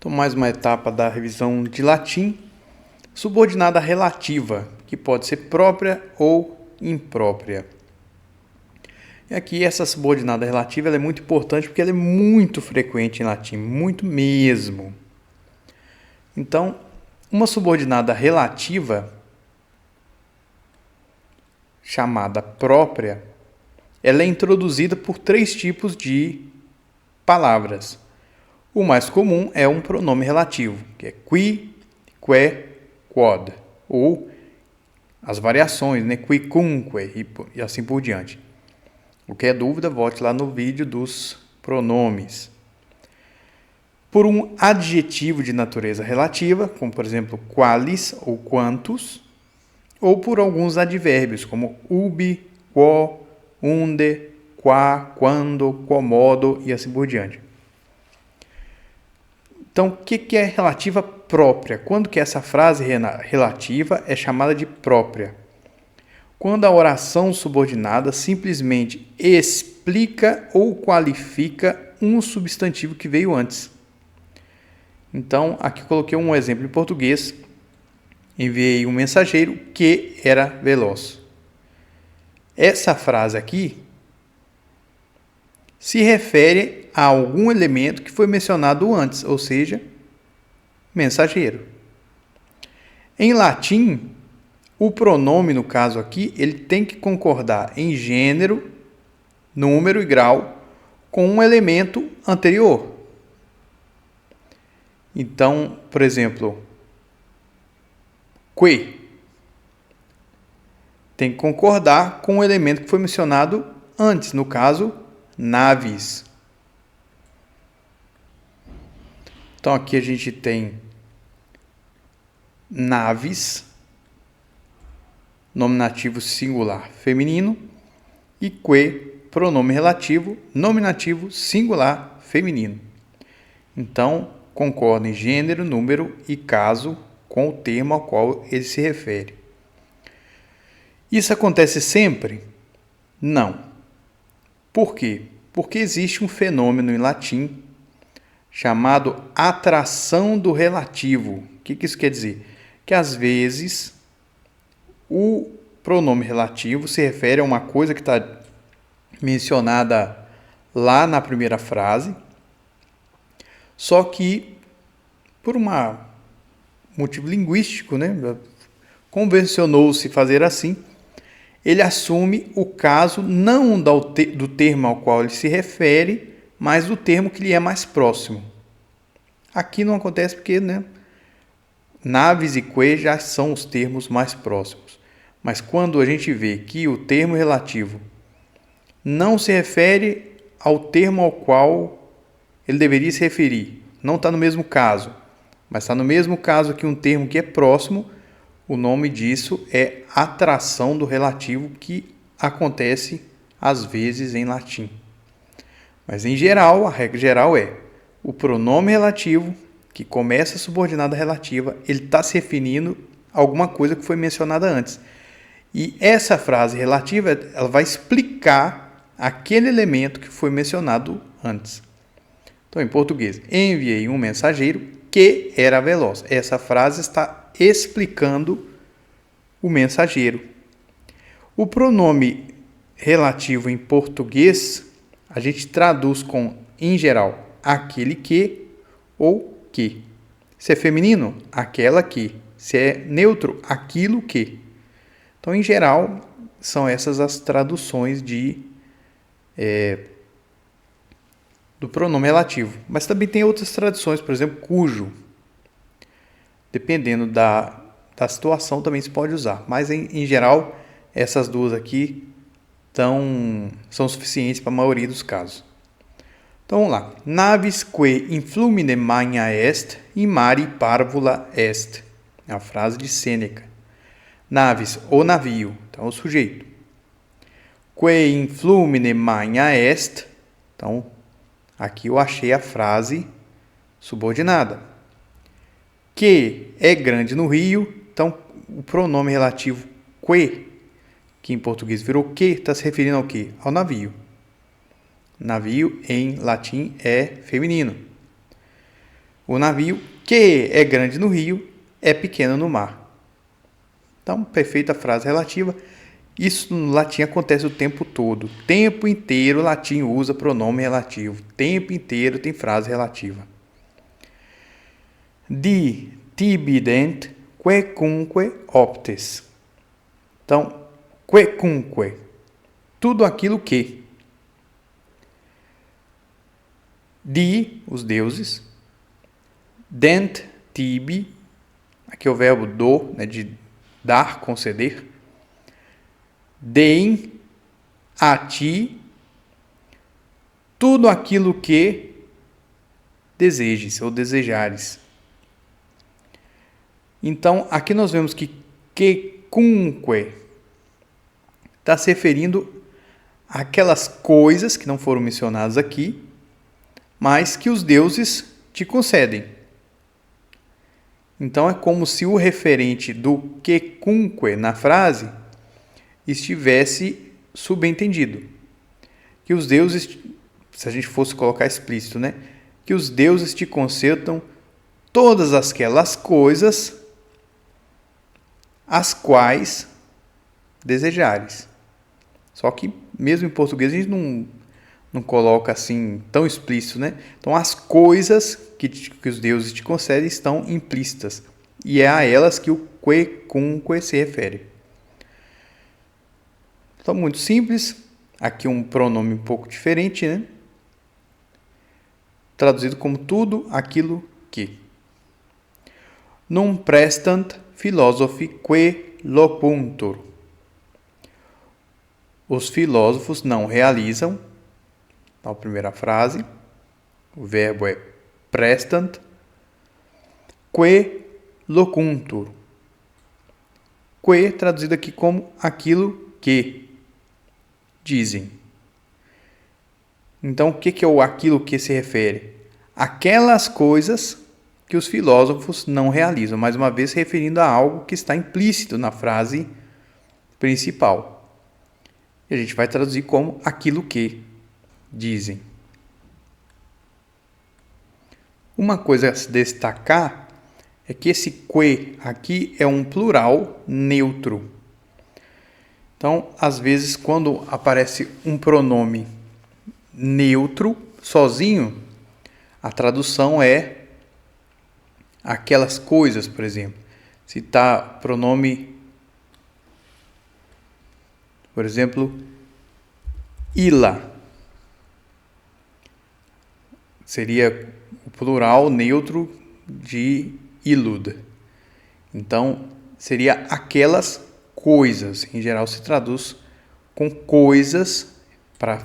Então, mais uma etapa da revisão de latim. Subordinada relativa, que pode ser própria ou imprópria. E aqui essa subordinada relativa ela é muito importante porque ela é muito frequente em latim, muito mesmo. Então, uma subordinada relativa, chamada própria, ela é introduzida por 3 tipos de palavras. O mais comum é um pronome relativo, que é qui, que, quod, ou as variações, né? Quicunque e assim por diante. O que é dúvida, volte lá no vídeo dos pronomes. Por um adjetivo de natureza relativa, como por exemplo qualis ou quantos, ou por alguns advérbios, como ubi, quo, unde, qua, quando, quomodo e assim por diante. Então, o que é relativa própria? Quando que essa frase relativa é chamada de própria? Quando a oração subordinada simplesmente explica ou qualifica um substantivo que veio antes. Então, aqui coloquei um exemplo em português. Enviei um mensageiro que era veloz. Essa frase aqui se refere a algum elemento que foi mencionado antes, ou seja, mensageiro. Em latim, o pronome, no caso aqui, ele tem que concordar em gênero, número e grau com um elemento anterior. Então, por exemplo, que tem que concordar com o elemento que foi mencionado antes, no caso, naves. Então, aqui a gente tem naves, nominativo singular feminino, e que, pronome relativo, nominativo singular feminino. Então, concorda em gênero, número e caso com o termo ao qual ele se refere. Isso acontece sempre? Não. Por quê? Porque existe um fenômeno em latim chamado atração do relativo. O que isso quer dizer? Que às vezes o pronome relativo se refere a uma coisa que está mencionada lá na primeira frase, só que por um motivo linguístico, né, convencionou-se fazer assim, ele assume o caso não do termo ao qual ele se refere, mas do termo que lhe é mais próximo. Aqui não acontece porque, naves e que já são os termos mais próximos. Mas quando a gente vê que o termo relativo não se refere ao termo ao qual ele deveria se referir, não está no mesmo caso, mas está no mesmo caso que um termo que é próximo, o nome disso é atração do relativo, que acontece às vezes em latim. Mas em geral, a regra geral é o pronome relativo, que começa a subordinada relativa, ele está se referindo a alguma coisa que foi mencionada antes. E essa frase relativa, ela vai explicar aquele elemento que foi mencionado antes. Então, em português, enviei um mensageiro que era veloz. Essa frase está explicando o mensageiro. O pronome relativo em português, a gente traduz com, em geral, aquele que ou que. Se é feminino, aquela que. Se é neutro, aquilo que. Então, em geral, são essas as traduções do pronome relativo. Mas também tem outras traduções, por exemplo, cujo. Dependendo da situação, também se pode usar. Mas, em geral, essas duas aqui são suficientes para a maioria dos casos. Então, vamos lá. Navis que in flumine magna est, in mare parvula est. É a frase de Sêneca. Navis, o navio. Então, o sujeito. Que in flumine magna est. Então, aqui eu achei a frase subordinada. Que é grande no rio, então o pronome relativo que em português virou que, está se referindo ao quê? Ao navio. Navio em latim é feminino. o navio, que é grande no rio, é pequeno no mar. Então, perfeita frase relativa. Isso no latim acontece o tempo todo. O tempo inteiro o latim usa pronome relativo. O tempo inteiro tem frase relativa. Di tibident quecunque optes. Então, quecunque, tudo aquilo que. Di, os deuses. Dent, tibi, aqui é o verbo do, né, de dar, conceder. Deem, a ti, tudo aquilo que desejes ou desejares. Então, aqui nós vemos que quecunque está se referindo àquelas coisas que não foram mencionadas aqui, mas que os deuses te concedem. Então, é como se o referente do quecunque na frase estivesse subentendido. Que os deuses, se a gente fosse colocar explícito, né? Que os deuses te concedam todas aquelas coisas as quais desejares. Só que, mesmo em português, a gente não coloca assim tão explícito, né? Então, as coisas que os deuses te concedem estão implícitas. E é a elas que o quecunque se refere. Então, muito simples. Aqui um pronome um pouco diferente, né? Traduzido como tudo aquilo que. Non prestant philosophi que lopuntur. Os filósofos não realizam. Então, a primeira frase, o verbo é prestant, que locuntur. Que traduzido aqui como aquilo que dizem. Então, o que é o aquilo que se refere? Aquelas coisas que os filósofos não realizam. Mais uma vez, referindo a algo que está implícito na frase principal. E a gente vai traduzir como aquilo que dizem. Uma coisa a se destacar é que esse que aqui é um plural neutro. Então, às vezes, quando aparece um pronome neutro, sozinho, a tradução é aquelas coisas, por exemplo. Se está pronome, por exemplo, ila, seria o plural neutro de ilud. Então, seria aquelas coisas. Em geral, se traduz com coisas, para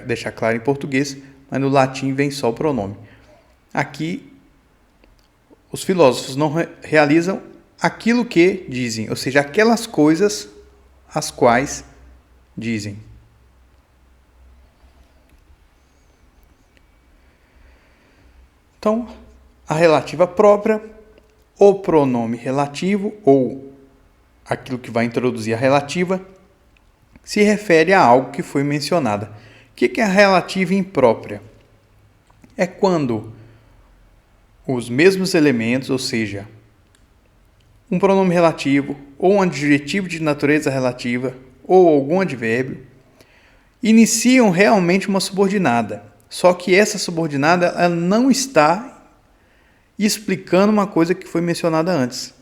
deixar claro em português, mas no latim vem só o pronome. Aqui, os filósofos não realizam aquilo que dizem, ou seja, aquelas coisas as quais dizem. Então, a relativa própria, o pronome relativo, ou aquilo que vai introduzir a relativa, se refere a algo que foi mencionado. O que é a relativa imprópria? É quando os mesmos elementos, ou seja, um pronome relativo, ou um adjetivo de natureza relativa, ou algum advérbio, iniciam realmente uma subordinada. Só que essa subordinada ela não está explicando uma coisa que foi mencionada antes.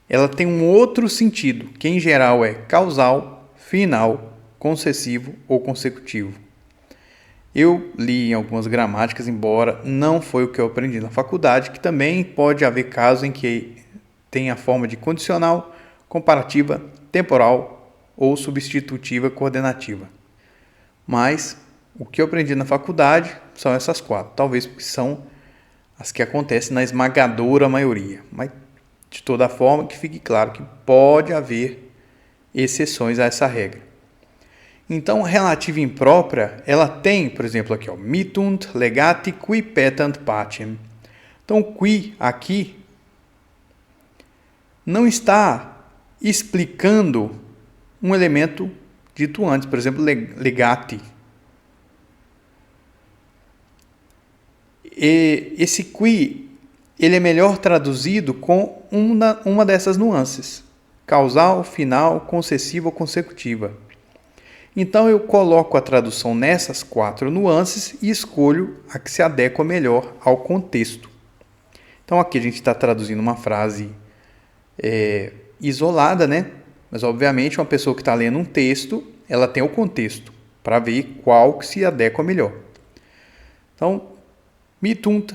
Ela tem um outro sentido, que em geral é causal, final, concessivo ou consecutivo. Eu li em algumas gramáticas, embora não foi o que eu aprendi na faculdade, que também pode haver casos em que tem a forma de condicional, comparativa, temporal ou substitutiva coordenativa. Mas o que eu aprendi na faculdade são essas quatro. Talvez porque são as que acontecem na esmagadora maioria. Mas, de toda forma, que fique claro que pode haver exceções a essa regra. Então, a relativa imprópria, ela tem, por exemplo, aqui, mittunt legati qui petant pacem. Então, qui aqui não está explicando um elemento dito antes, por exemplo, legati. E esse qui, ele é melhor traduzido com uma dessas nuances. Causal, final, concessiva ou consecutiva. Então, eu coloco a tradução nessas 4 nuances e escolho a que se adequa melhor ao contexto. Então, aqui a gente está traduzindo uma frase isolada, né? Mas, obviamente, uma pessoa que está lendo um texto, ela tem o contexto para ver qual que se adequa melhor. Então, mitunt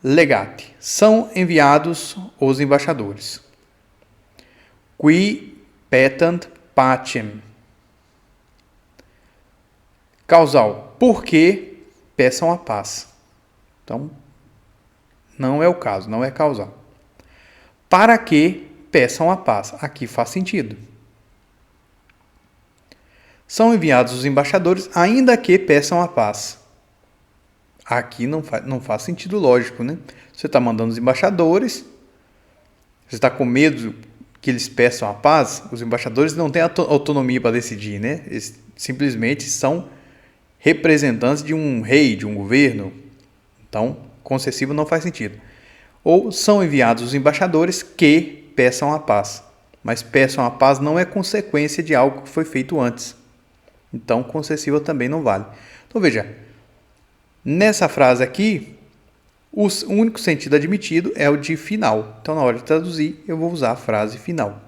legati. São enviados os embaixadores. Qui petant pacem. Causal. Porque peçam a paz. Então, não é o caso, não é causal. Para que peçam a paz. Aqui faz sentido. São enviados os embaixadores, ainda que peçam a paz. Aqui não faz sentido lógico, né? Você está mandando os embaixadores, você está com medo que eles peçam a paz, os embaixadores não têm autonomia para decidir, né? Eles simplesmente são representantes de um rei, de um governo. Então, concessivo não faz sentido. Ou são enviados os embaixadores que peçam a paz. Mas peçam a paz não é consequência de algo que foi feito antes. Então, concessiva também não vale. Então, veja, nessa frase aqui, o único sentido admitido é o de final. Então, na hora de traduzir, eu vou usar a frase final.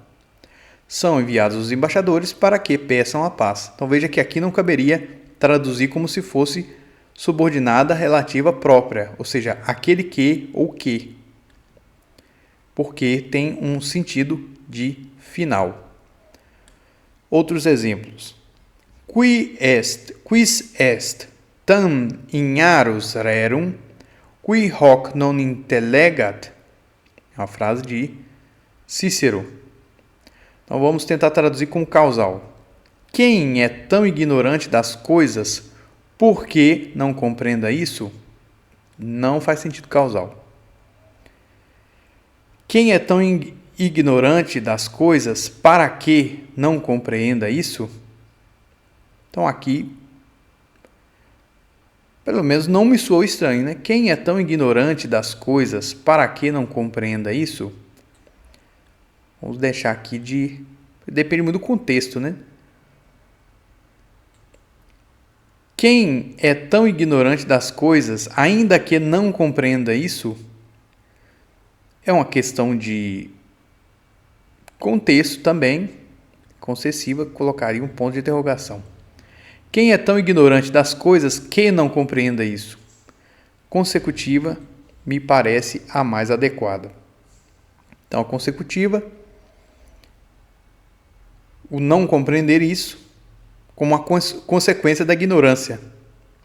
São enviados os embaixadores para que peçam a paz. Então, veja que aqui não caberia traduzir como se fosse subordinada relativa própria, ou seja, aquele que ou que, porque tem um sentido de final. Outros exemplos. Quis est tam ignarus rerum, qui hoc non intellegat. É uma frase de Cícero. Então vamos tentar traduzir como causal. Quem é tão ignorante das coisas, por que não compreenda isso? Não faz sentido causal. Quem é tão ignorante das coisas, para que não compreenda isso? Então aqui, pelo menos não me soou estranho, né? Quem é tão ignorante das coisas, para que não compreenda isso? Vamos deixar aqui de... Depende muito do contexto, né? Quem é tão ignorante das coisas, ainda que não compreenda isso, é uma questão de contexto também. Concessiva colocaria um ponto de interrogação. Quem é tão ignorante das coisas que não compreenda isso? Consecutiva me parece a mais adequada. Então, a consecutiva, o não compreender isso, como uma consequência da ignorância.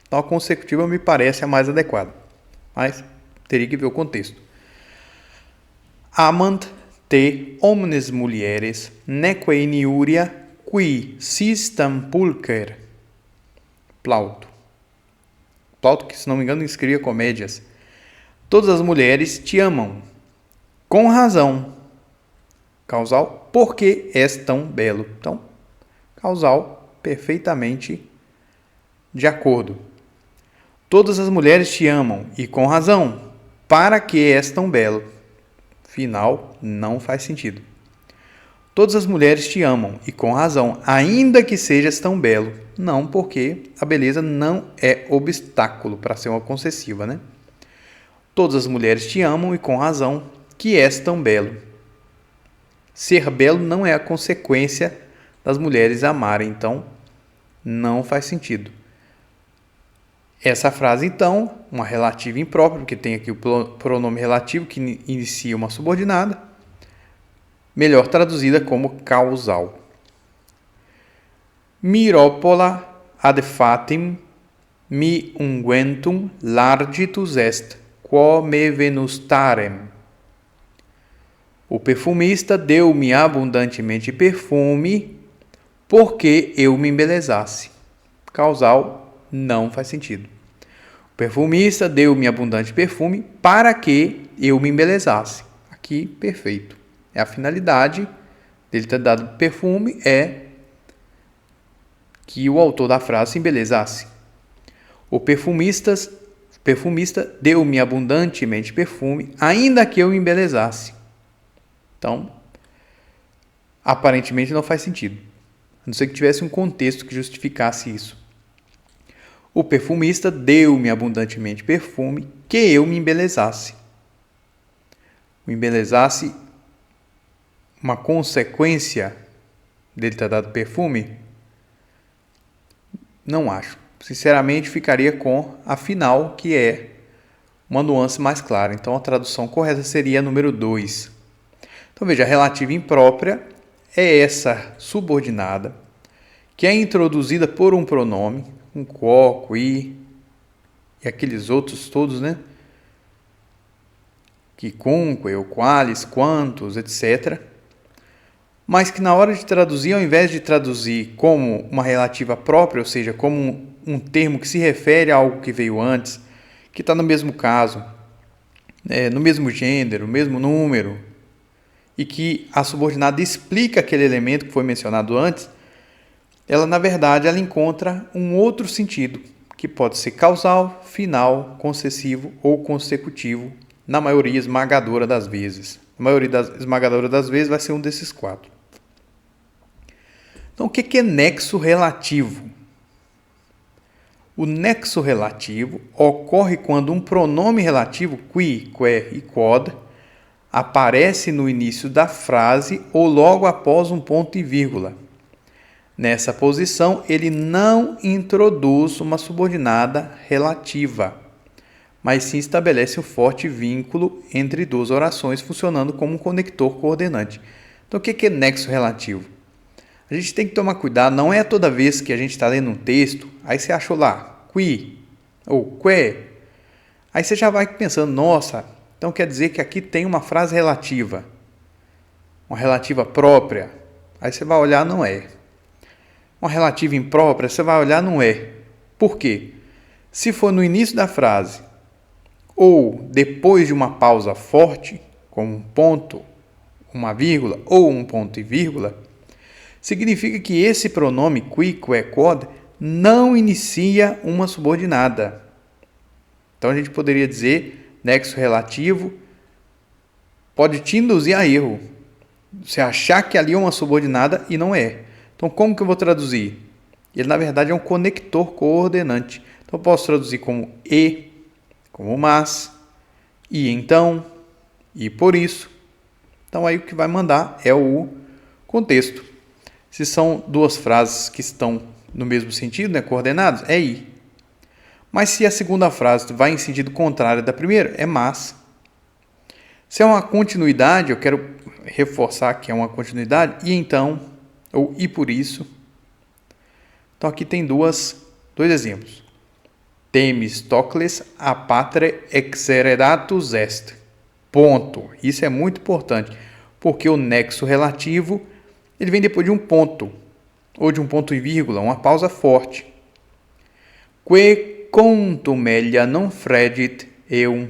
Então, a consecutiva me parece a mais adequada. Mas teria que ver o contexto. Amant te omnes mulieres, neque iniuria, qui sistam pulcher. Plauto. Plauto, que se não me engano escrevia comédias. Todas as mulheres te amam. Com razão. Causal, porque és tão belo. Então, causal, perfeitamente de acordo. Todas as mulheres te amam, e com razão, para que és tão belo. Final, não faz sentido. Todas as mulheres te amam, e com razão, ainda que sejas tão belo. Não, porque a beleza não é obstáculo para ser uma concessiva, né? Todas as mulheres te amam, e com razão, que és tão belo. Ser belo não é a consequência das mulheres amarem, então não faz sentido. Essa frase, então, uma relativa imprópria, porque tem aqui o pronome relativo que inicia uma subordinada, melhor traduzida como causal. Miropola ad fatim mi unguentum largitus est, quo me venustarem. O perfumista deu-me abundantemente perfume, porque eu me embelezasse. Causal não faz sentido. O perfumista deu-me abundante perfume para que eu me embelezasse. Aqui, perfeito. É a finalidade dele ter dado perfume, é que o autor da frase se embelezasse. O perfumista perfumista deu-me abundantemente perfume, ainda que eu o embelezasse. Então, aparentemente não faz sentido. A não ser que tivesse um contexto que justificasse isso. O perfumista deu-me abundantemente perfume, que eu me embelezasse. O embelezasse, uma consequência dele ter dado perfume? Não acho. Sinceramente, ficaria com a final, que é uma nuance mais clara. Então, a tradução correta seria a número 2. Então, veja, a relativa imprópria é essa subordinada que é introduzida por um pronome, um quo, qui e aqueles outros todos, né? Quicunque, ou qualis, quantos, etc. Mas que na hora de traduzir, ao invés de traduzir como uma relativa própria, ou seja, como um termo que se refere a algo que veio antes, que está no mesmo caso, no mesmo gênero, mesmo número, e que a subordinada explica aquele elemento que foi mencionado antes, ela, na verdade, ela encontra um outro sentido, que pode ser causal, final, concessivo ou consecutivo, na maioria esmagadora das vezes. A maioria esmagadora das vezes vai ser um desses 4. Então, o que é nexo relativo? O nexo relativo ocorre quando um pronome relativo, qui, que e quod, aparece no início da frase ou logo após um ponto e vírgula. Nessa posição, ele não introduz uma subordinada relativa, mas sim estabelece um forte vínculo entre duas orações, funcionando como um conector coordenante. Então, o que é nexo relativo? A gente tem que tomar cuidado, não é toda vez que a gente está lendo um texto, aí você achou lá, qui, ou que, aí você já vai pensando, nossa, então quer dizer que aqui tem uma frase relativa, uma relativa própria, aí você vai olhar, não é. Uma relativa imprópria, você vai olhar, não é. Por quê? Se for no início da frase, ou depois de uma pausa forte, como um ponto, uma vírgula, ou um ponto e vírgula, significa que esse pronome qui, que, quod não inicia uma subordinada. Então, a gente poderia dizer, nexo relativo pode te induzir a erro. Você achar que ali é uma subordinada e não é. Então, como que eu vou traduzir? Ele, na verdade, é um conector coordenante. Então, eu posso traduzir como e, como mas, e então, e por isso. Então, aí o que vai mandar é o contexto. Se são duas frases que estão no mesmo sentido, né, coordenados, é e. Mas se a segunda frase vai em sentido contrário da primeira, é mas. Se é uma continuidade, eu quero reforçar que é uma continuidade, e então, ou e por isso. Então aqui tem dois exemplos. Themistocles a patre exeredatus est. Ponto. Isso é muito importante, porque o nexo relativo ele vem depois de um ponto, ou de um ponto e vírgula, uma pausa forte. Que contumelia non fregit eum.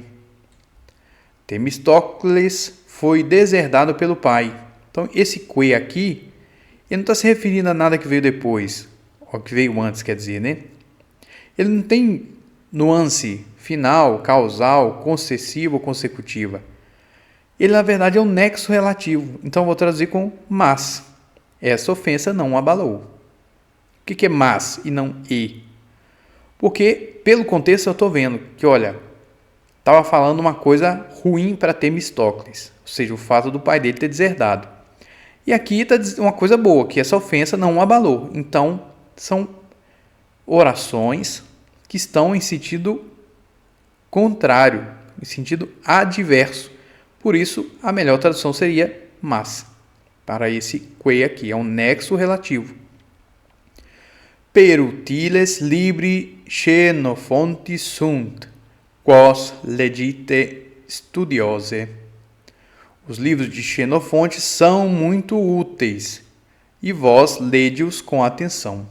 Themistocles foi deserdado pelo pai. Então, esse que aqui, ele não está se referindo a nada que veio depois, ou que veio antes, quer dizer, né? Ele não tem nuance final, causal, concessiva ou consecutiva. Ele, na verdade, é um nexo relativo. Então, eu vou traduzir com mas. Essa ofensa não abalou. O que é mas e não e? Porque, pelo contexto, eu estou vendo que, olha, estava falando uma coisa ruim para Themistocles, ou seja, o fato do pai dele ter deserdado. E aqui está uma coisa boa, que essa ofensa não o abalou. Então, são orações que estão em sentido contrário, em sentido adverso. Por isso, a melhor tradução seria mas. Para esse que aqui, é um nexo relativo. Per utiles libri Xenofonti sunt, quos legite studiose. Os livros de Xenofonte são muito úteis, e vós lede-os com atenção.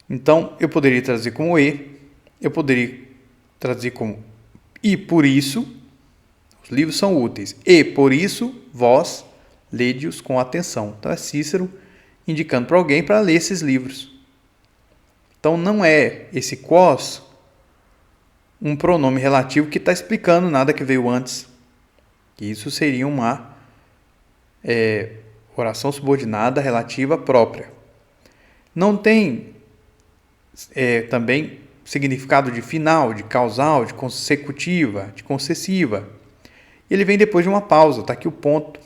Então, eu poderia traduzir como e, eu poderia traduzir como e por isso, os livros são úteis, e por isso, vós lede-os com atenção. Então, é Cícero indicando para alguém para ler esses livros. Então, não é esse quos um pronome relativo que está explicando nada que veio antes. Isso seria uma oração subordinada relativa própria. Não tem também significado de final, de causal, de consecutiva, de concessiva. Ele vem depois de uma pausa, está aqui o ponto.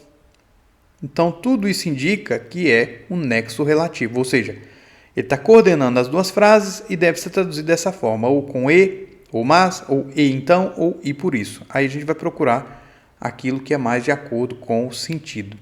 Então, tudo isso indica que é um nexo relativo, ou seja, ele está coordenando as duas frases e deve ser traduzido dessa forma, ou com e, ou mas, ou e então, ou e por isso. Aí a gente vai procurar aquilo que é mais de acordo com o sentido.